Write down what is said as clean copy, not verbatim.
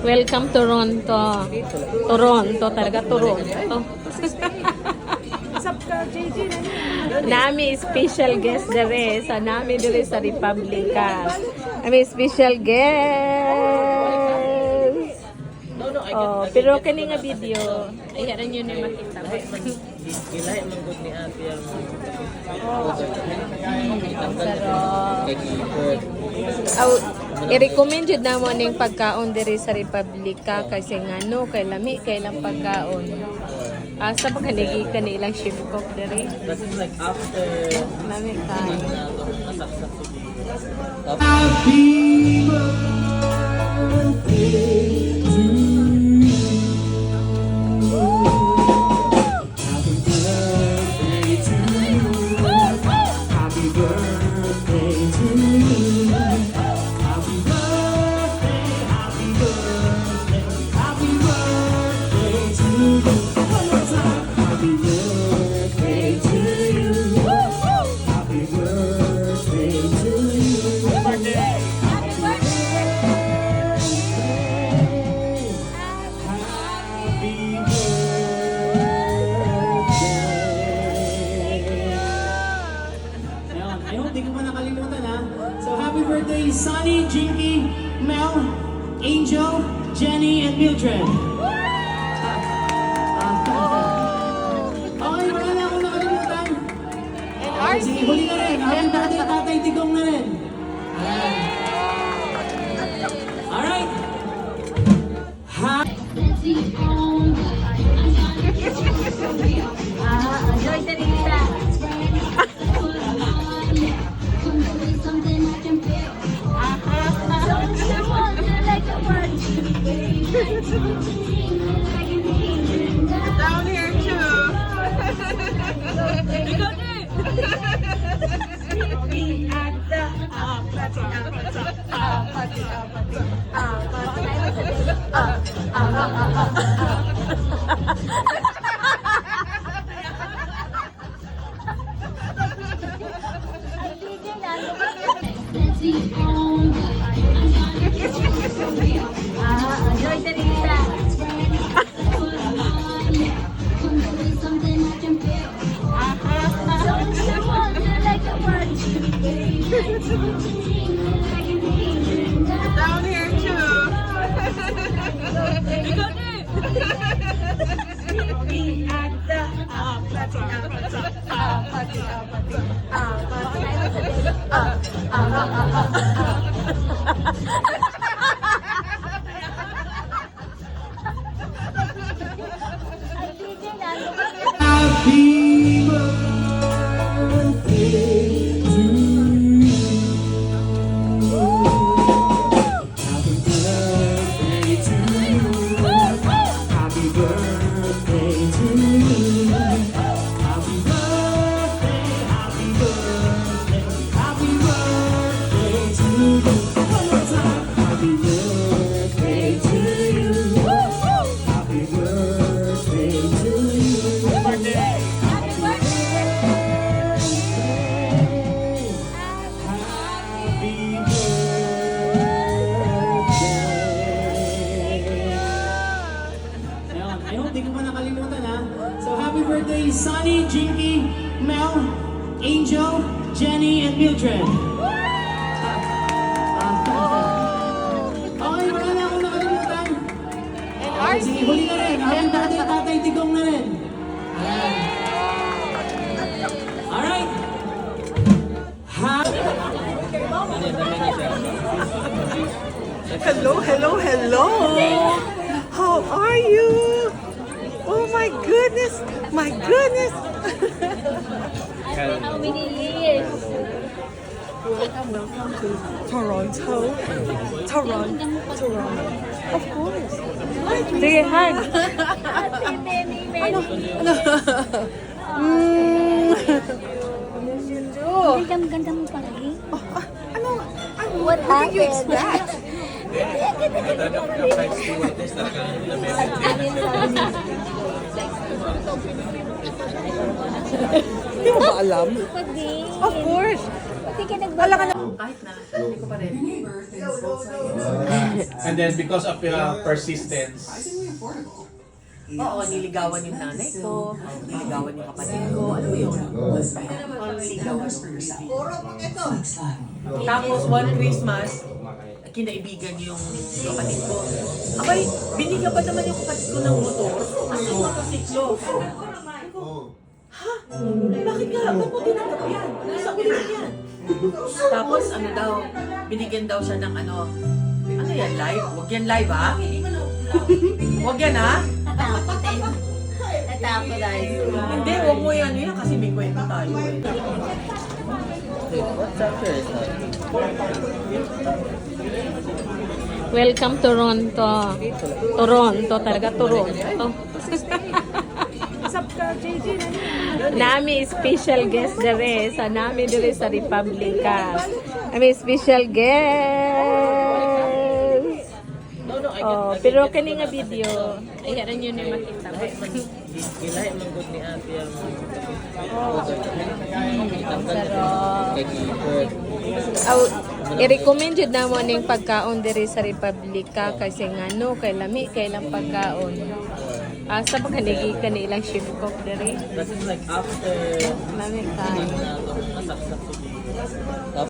Welcome Toronto. Toronto talaga, Toronto. Nami special guest dere sa nami dere sa Republica. Nami special guest. Oh, pero kani nga video, ayaran niyo na makita. Ilahi man gud ni ate ang i-recommend jud namo ning pagkaon diri sa Republica kasi ngano kay lami kay lang pagkaon. Asa pa kanigi kanilang chef cook diri. That is like after Lami ka. nasaksak Happy birthday, Sunny, Jinky, Mel, Angel, Jenny, and Mildred. Okay, wala na akong nakalimutan. Sige, huli na rin. Happy birthday, Tatay Tigong na rin. Alright. Joy Teresa. Down here too. Joy Teresa. Down here too. Happy birthday to you. Happy birthday to you. Happy birthday to you. Happy birthday, happy birthday, happy birthday to you. One more time. Happy birthday to you. Happy birthday to you. I hope di ko pa nakalimutan ha. So happy birthday, Sunny, Jinky, Mel, Angel, Jenny, and Mildred. Okay, wala na akong nakalimutan. Sige, huli na rin. Happy birthday, Tatay Tigong na rin. Alright. Hello, hello, hello. How are you? Oh my goodness, my goodness. How many years? Welcome to Toronto. Toronto. Of course. Sige, hug. Ganda mo palagi. Ano? What What did you happened? expect? Hindi mo ba alam? Pag-game. Of course. Pati ka Wala ka na. kahit na, hindi ko pa rin. And then because of your persistence, Oo, niligawan yung nanay ko, niligawan yung kapatid ko, ano yun? Niligawan yung Tapos one Christmas, kinaibigan yung kapatid ko. Abay, binigyan pa naman yung kapatid ko ng motor, ang motosiklo. Ha? Bakit nga? Ba't mo tinanggap yan? Sa ulit yan. Tapos ano daw, binigyan daw siya ng ano yan, live? Huwag yan live ha? Huwag yan ha? Natakot eh. Natakot guys. Hindi, huwag mo yan yan kasi may kwento tayo eh. What chapter is that? Welcome to Toronto. Toronto talaga, Toronto. Nami special guest dere sa nami dere sa Republica. Nami special guest. Oh, pero kani nga video, ayan yun yung makita mo. Gilahi man gud ni ate ang Ang sarap. kagipod. I-recommend yun na mo ning pagkaon diri sa Republica kasi ngano kay lami kay lang pagkaon. Asa pa kanilang chef cook diri. That is like after Lami kayo. nasaksak